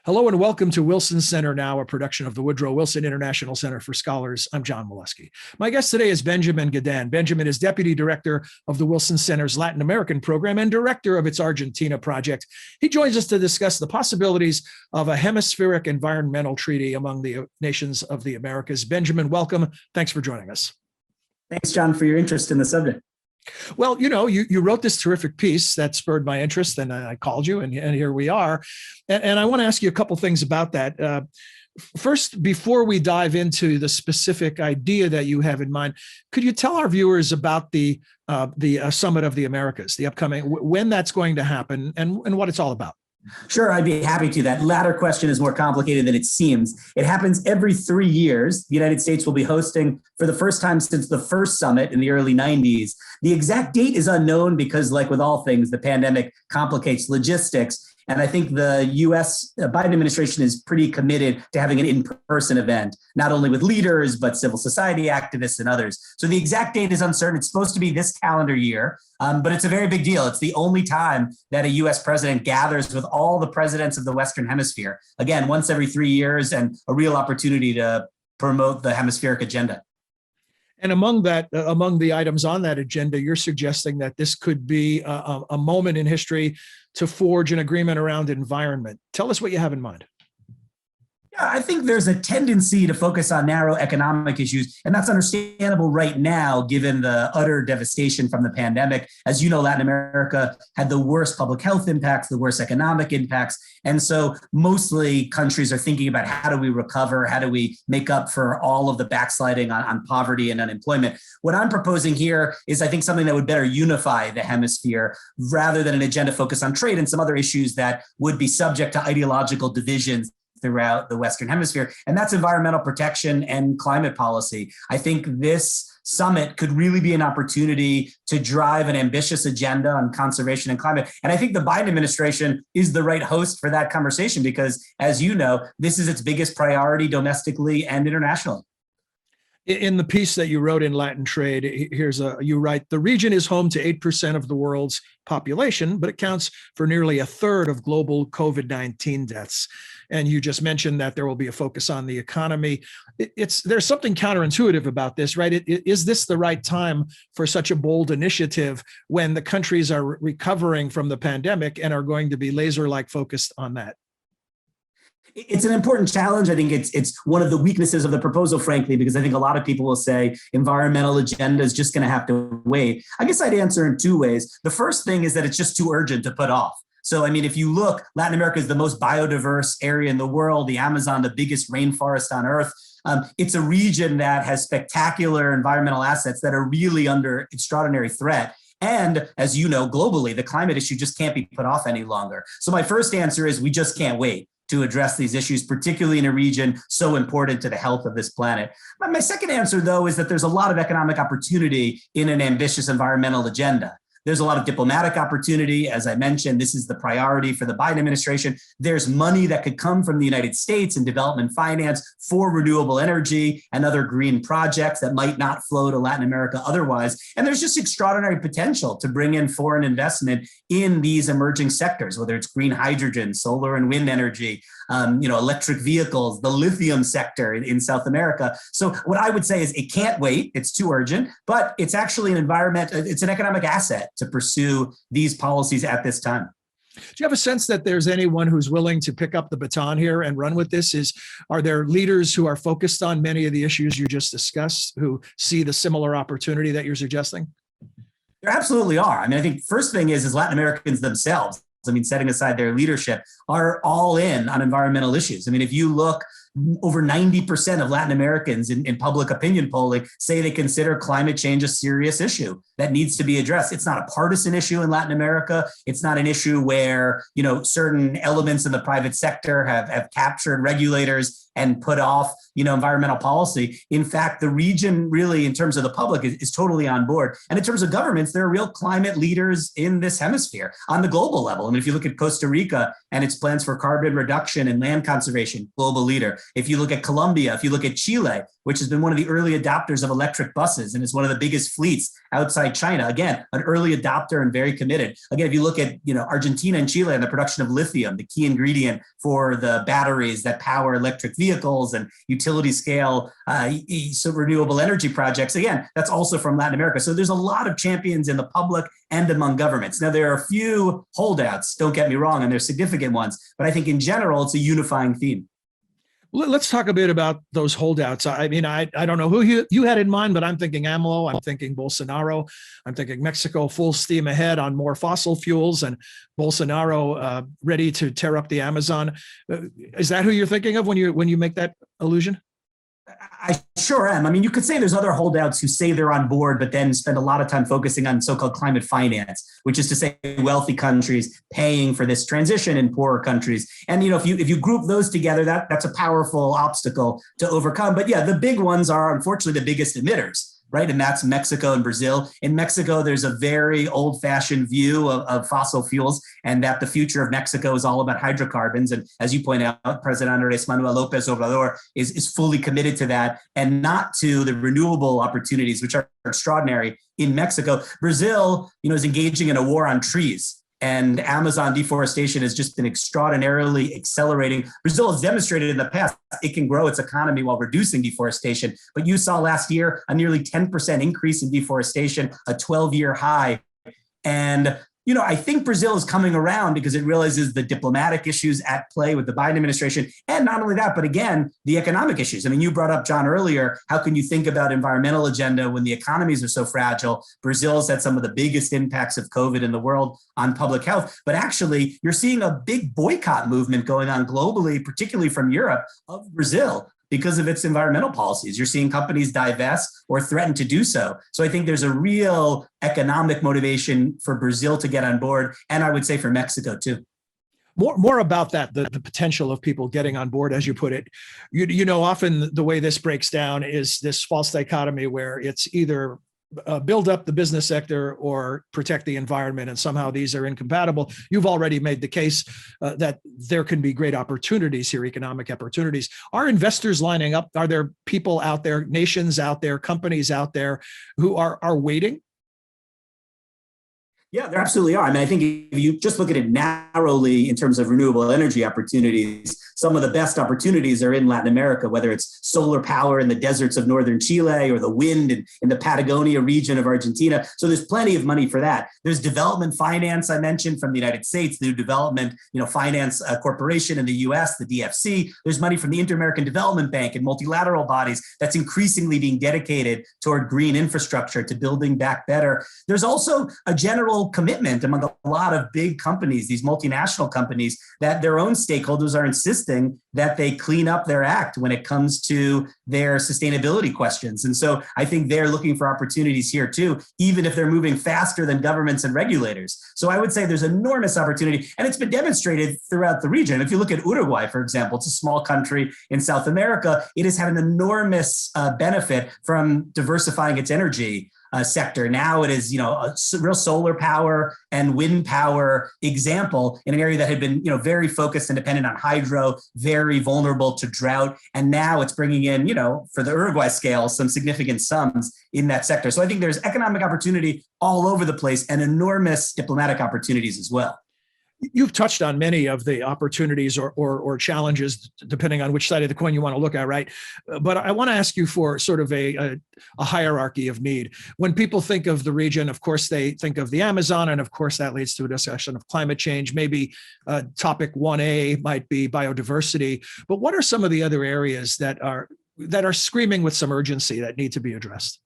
Hello and welcome to Wilson Center Now, a production of the Woodrow Wilson International Center for Scholars. I'm John Molesky. My guest today is Benjamin Gedan. Benjamin is Deputy Director of the Wilson Center's Latin American program and Director of its Argentina Project. He joins us to discuss the possibilities of a hemispheric environmental treaty among the nations of the Americas. Benjamin, welcome. Thanks for joining us. Thanks, John, for your interest in the subject. Well, you wrote this terrific piece that spurred my interest, and I called you, and here we are. And I want to ask you a couple things about that. First, before we dive into the specific idea that you have in mind, could you tell our viewers about the Summit of the Americas, the upcoming, when that's going to happen, and what it's all about? Sure, I'd be happy to. That latter question is more complicated than it seems. It happens every 3 years. The United States will be hosting for the first time since the first summit in the early 90s. The exact date is unknown because, like with all things, the pandemic complicates logistics. And I think the U.S. Biden administration is pretty committed to having an in-person event, not only with leaders, but civil society activists and others. So the exact date is uncertain. It's supposed to be this calendar year, but it's a very big deal. It's the only time that a U.S. president gathers with all the presidents of the Western Hemisphere. Again, once every 3 years, and a real opportunity to promote the hemispheric agenda. And among the items on that agenda, you're suggesting that this could be a moment in history to forge an agreement around environment. Tell us what you have in mind. Yeah, I think there's a tendency to focus on narrow economic issues, and that's understandable right now, given the utter devastation from the pandemic. As you know, Latin America had the worst public health impacts, the worst economic impacts. And so mostly countries are thinking about how do we recover? How do we make up for all of the backsliding on poverty and unemployment? What I'm proposing here is, I think, something that would better unify the hemisphere rather than an agenda focused on trade and some other issues that would be subject to ideological divisions throughout the Western Hemisphere, and that's environmental protection and climate policy. I think this summit could really be an opportunity to drive an ambitious agenda on conservation and climate. And I think the Biden administration is the right host for that conversation because, as you know, this is its biggest priority domestically and internationally. In the piece that you wrote in Latin Trade, you write, the region is home to 8% of the world's population, but it counts for nearly a third of global COVID-19 deaths. And you just mentioned that there will be a focus on the economy. There's something counterintuitive about this, right? Is this the right time for such a bold initiative when the countries are recovering from the pandemic and are going to be laser-like focused on that? It's an important challenge. I think it's one of the weaknesses of the proposal, frankly, because I think a lot of people will say environmental agenda is just going to have to wait. I guess I'd answer in two ways. The first thing is that it's just too urgent to put off. So, I mean, if you look, Latin America is the most biodiverse area in the world, the Amazon, the biggest rainforest on Earth. It's a region that has spectacular environmental assets that are really under extraordinary threat. And as you know, globally, the climate issue just can't be put off any longer. So my first answer is we just can't wait to address these issues, particularly in a region so important to the health of this planet. But my second answer, though, is that there's a lot of economic opportunity in an ambitious environmental agenda. There's a lot of diplomatic opportunity. As I mentioned, this is the priority for the Biden administration. There's money that could come from the United States in development finance for renewable energy and other green projects that might not flow to Latin America otherwise. And there's just extraordinary potential to bring in foreign investment in these emerging sectors, whether it's green hydrogen, solar and wind energy, electric vehicles, the lithium sector in South America. So what I would say is it can't wait. It's too urgent, but it's actually it's an economic asset to pursue these policies at this time. Do you have a sense that there's anyone who's willing to pick up the baton here and run with this? Are there leaders who are focused on many of the issues you just discussed, who see the similar opportunity that you're suggesting? There absolutely are. I mean, I think first thing is Latin Americans themselves, I mean, setting aside their leadership, are all in on environmental issues. I mean, if you look, over 90% of Latin Americans in public opinion polling say they consider climate change a serious issue that needs to be addressed. It's not a partisan issue in Latin America. It's not an issue where, certain elements in the private sector have captured regulators. and put off, environmental policy. In fact, the region really, in terms of the public, is totally on board. And in terms of governments, there are real climate leaders in this hemisphere on the global level. I mean, if you look at Costa Rica and its plans for carbon reduction and land conservation, global leader. If you look at Colombia, if you look at Chile, which has been one of the early adopters of electric buses and is one of the biggest fleets outside China, again, an early adopter and very committed. Again, if you look at, Argentina and Chile and the production of lithium, the key ingredient for the batteries that power electric vehicles and utility scale renewable energy projects, again, that's also from Latin America. So there's a lot of champions in the public and among governments. Now, there are a few holdouts, don't get me wrong, and there's significant ones, but I think in general, it's a unifying theme. Let's talk a bit about those holdouts. I mean, I don't know who you had in mind, but I'm thinking AMLO, I'm thinking Bolsonaro, I'm thinking Mexico full steam ahead on more fossil fuels, and Bolsonaro ready to tear up the Amazon. Is that who you're thinking of when you make that allusion? I sure am. I mean, you could say there's other holdouts who say they're on board, but then spend a lot of time focusing on so-called climate finance, which is to say wealthy countries paying for this transition in poorer countries. And, if you group those together, that's a powerful obstacle to overcome. But yeah, the big ones are unfortunately the biggest emitters. Right. And that's Mexico and Brazil. In Mexico, there's a very old fashioned view of fossil fuels, and that the future of Mexico is all about hydrocarbons. And as you point out, President Andrés Manuel López Obrador is fully committed to that and not to the renewable opportunities, which are extraordinary in Mexico. Brazil, is engaging in a war on trees. And Amazon deforestation has just been extraordinarily accelerating. Brazil has demonstrated in the past it can grow its economy while reducing deforestation. But you saw last year a nearly 10% increase in deforestation, a 12-year high. And I think Brazil is coming around because it realizes the diplomatic issues at play with the Biden administration. And not only that, but again, the economic issues. I mean, you brought up, John, earlier, how can you think about environmental agenda when the economies are so fragile? Brazil's had some of the biggest impacts of COVID in the world on public health. But actually, you're seeing a big boycott movement going on globally, particularly from Europe, of Brazil, because of its environmental policies. You're seeing companies divest or threaten to do so. So I think there's a real economic motivation for Brazil to get on board, and I would say for Mexico too. More about that, the potential of people getting on board, as you put it. Often the way this breaks down is this false dichotomy where it's either build up the business sector or protect the environment, and somehow these are incompatible. You've already made the case that there can be great opportunities here, economic opportunities. Are investors lining up? Are there people out there, nations out there, companies out there who are waiting? Yeah, there absolutely are. I mean, I think if you just look at it narrowly in terms of renewable energy opportunities, some of the best opportunities are in Latin America, whether it's solar power in the deserts of northern Chile or the wind in the Patagonia region of Argentina. So there's plenty of money for that. There's development finance, I mentioned, from the United States, the Development Finance Corporation in the US, the DFC. There's money from the Inter-American Development Bank and multilateral bodies that's increasingly being dedicated toward green infrastructure, to building back better. There's also a general commitment among a lot of big companies, these multinational companies, that their own stakeholders are insisting that they clean up their act when it comes to their sustainability questions. And so I think they're looking for opportunities here too, even if they're moving faster than governments and regulators. So I would say there's enormous opportunity, and it's been demonstrated throughout the region. If you look at Uruguay, for example, it's a small country in South America. It has had an enormous benefit from diversifying its energy sector. Now it is, a real solar power and wind power example in an area that had been, very focused and dependent on hydro, very vulnerable to drought. And now it's bringing in, for the Uruguay scale, some significant sums in that sector. So I think there's economic opportunity all over the place and enormous diplomatic opportunities as well. You've touched on many of the opportunities or challenges, depending on which side of the coin you want to look at, right? But I want to ask you for sort of a hierarchy of need. When people think of the region, of course, they think of the Amazon, and of course, that leads to a discussion of climate change. Maybe topic 1A might be biodiversity. But what are some of the other areas that are screaming with some urgency that need to be addressed?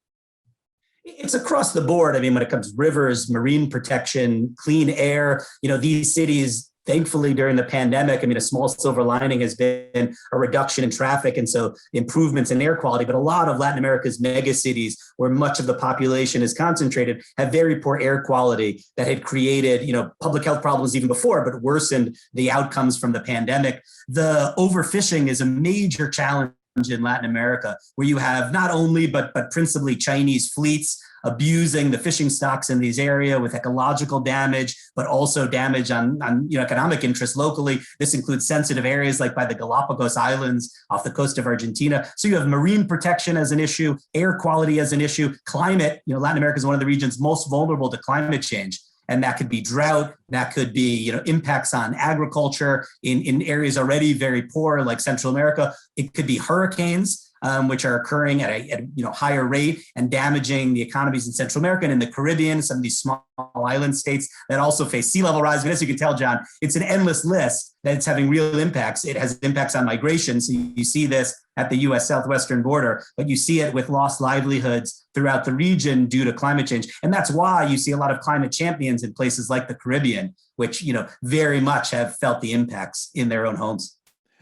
It's across the board. I mean, when it comes to rivers, marine protection, clean air, these cities Thankfully, during the pandemic, I mean, a small silver lining has been a reduction in traffic and so improvements in air quality. But a lot of Latin America's mega cities, where much of the population is concentrated, have very poor air quality that had created, public health problems even before, but worsened the outcomes from the pandemic. The overfishing is a major challenge in Latin America, where you have not only, but principally Chinese fleets abusing the fishing stocks in these areas with ecological damage, but also damage on economic interests locally. This includes sensitive areas like by the Galapagos Islands off the coast of Argentina. So you have marine protection as an issue, air quality as an issue, climate. Latin America is one of the regions most vulnerable to climate change. And that could be drought, that could be impacts on agriculture in areas already very poor like Central America. It could be hurricanes, which are occurring at a higher rate and damaging the economies in Central America and in the Caribbean, some of these small island states that also face sea level rise. But as you can tell, John, it's an endless list that's having real impacts. It has impacts on migration. So you see this at the U.S. southwestern border, but you see it with lost livelihoods throughout the region due to climate change. And that's why you see a lot of climate champions in places like the Caribbean, which very much have felt the impacts in their own homes.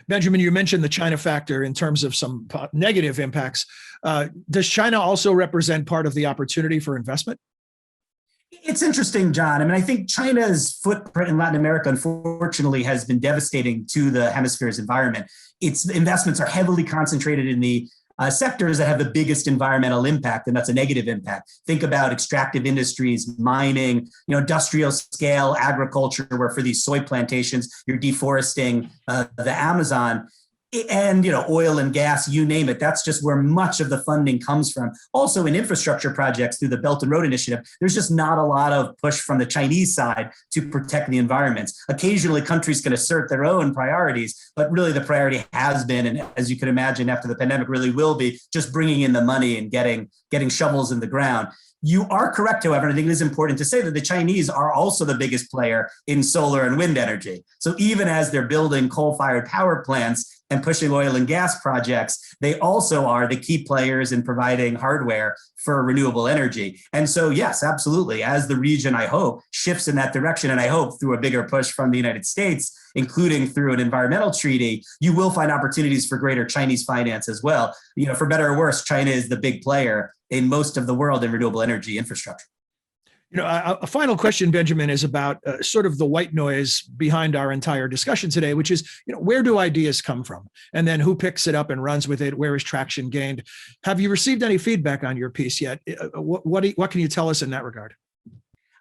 Benjamin, you mentioned the China factor in terms of some negative impacts. Does China also represent part of the opportunity for investment? It's interesting, John. I mean, I think China's footprint in Latin America, unfortunately, has been devastating to the hemisphere's environment. Its investments are heavily concentrated in the sectors that have the biggest environmental impact, and that's a negative impact. Think about extractive industries, mining, industrial scale agriculture, where for these soy plantations, you're deforesting the Amazon. And oil and gas, you name it. That's just where much of the funding comes from. Also in infrastructure projects through the Belt and Road Initiative, there's just not a lot of push from the Chinese side to protect the environments. Occasionally countries can assert their own priorities, but really the priority has been, and as you can imagine after the pandemic really will be, just bringing in the money and getting shovels in the ground. You are correct, however, and I think it is important to say that the Chinese are also the biggest player in solar and wind energy. So even as they're building coal-fired power plants and pushing oil and gas projects, they also are the key players in providing hardware for renewable energy. And so, yes, absolutely, as the region, I hope, shifts in that direction, and I hope through a bigger push from the United States, including through an environmental treaty, you will find opportunities for greater Chinese finance as well. For better or worse, China is the big player in most of the world in renewable energy infrastructure. A final question, Benjamin, is about sort of the white noise behind our entire discussion today, which is, where do ideas come from? And then who picks it up and runs with it? Where is traction gained? Have you received any feedback on your piece yet? What can you tell us in that regard?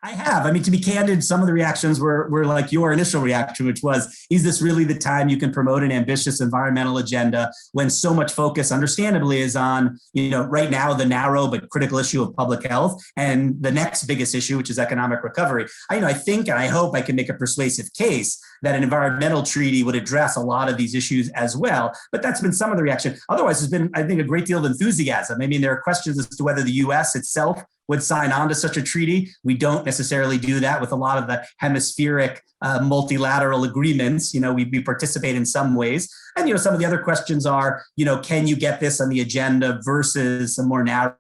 I have. I mean, to be candid, some of the reactions were like your initial reaction, which was, is this really the time you can promote an ambitious environmental agenda when so much focus, understandably, is on, right now, the narrow but critical issue of public health and the next biggest issue, which is economic recovery. I think, and I hope I can make a persuasive case that an environmental treaty would address a lot of these issues as well. But that's been some of the reaction. Otherwise, there's been, I think, a great deal of enthusiasm. I mean, there are questions as to whether the U.S. itself would sign on to such a treaty. We don't necessarily do that with a lot of the hemispheric multilateral agreements. We participate in some ways. And, some of the other questions are, can you get this on the agenda versus some more narrow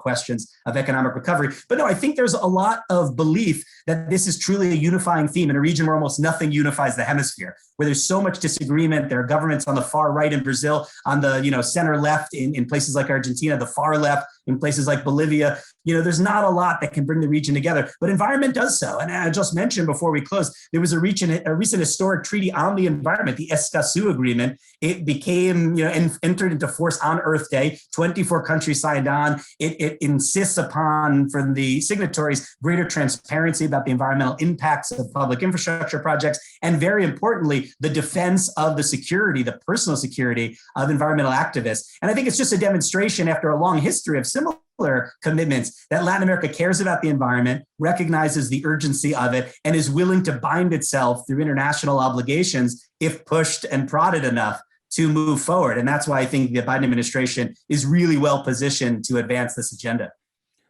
questions of economic recovery. But no, I think there's a lot of belief that this is truly a unifying theme in a region where almost nothing unifies the hemisphere, where there's so much disagreement. There are governments on the far right in Brazil, on the center left in places like Argentina, the far left in places like Bolivia. There's not a lot that can bring the region together, but environment does so. And I just mentioned before we close, there was a recent historic treaty on the environment, the Escazú Agreement. It became, entered into force on Earth Day. 24 countries signed on. It insists upon, from the signatories, greater transparency about the environmental impacts of public infrastructure projects, and very importantly, the defense of the security, the personal security of environmental activists. And I think it's just a demonstration after a long history of similar commitments that Latin America cares about the environment, recognizes the urgency of it, and is willing to bind itself through international obligations if pushed and prodded enough to move forward. And that's why I think the Biden administration is really well positioned to advance this agenda.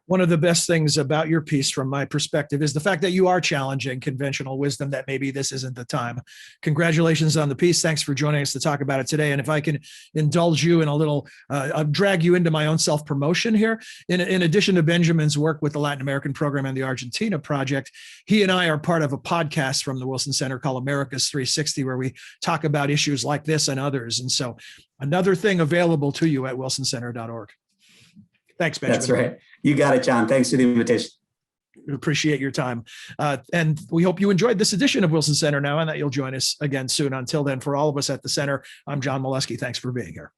One of the best things about your piece, from my perspective, is the fact that you are challenging conventional wisdom that maybe this isn't the time. Congratulations on the piece. Thanks for joining us to talk about it today. And if I can indulge you in a little, I'll drag you into my own self-promotion here. In addition to Benjamin's work with the Latin American program and the Argentina Project, he and I are part of a podcast from the Wilson Center called America's 360, where we talk about issues like this and others. And so another thing available to you at wilsoncenter.org. Thanks, Benjamin. That's right. You got it, John. Thanks for the invitation. We appreciate your time. And we hope you enjoyed this edition of Wilson Center Now, and that you'll join us again soon. Until then, for all of us at the center, I'm John Molesky. Thanks for being here.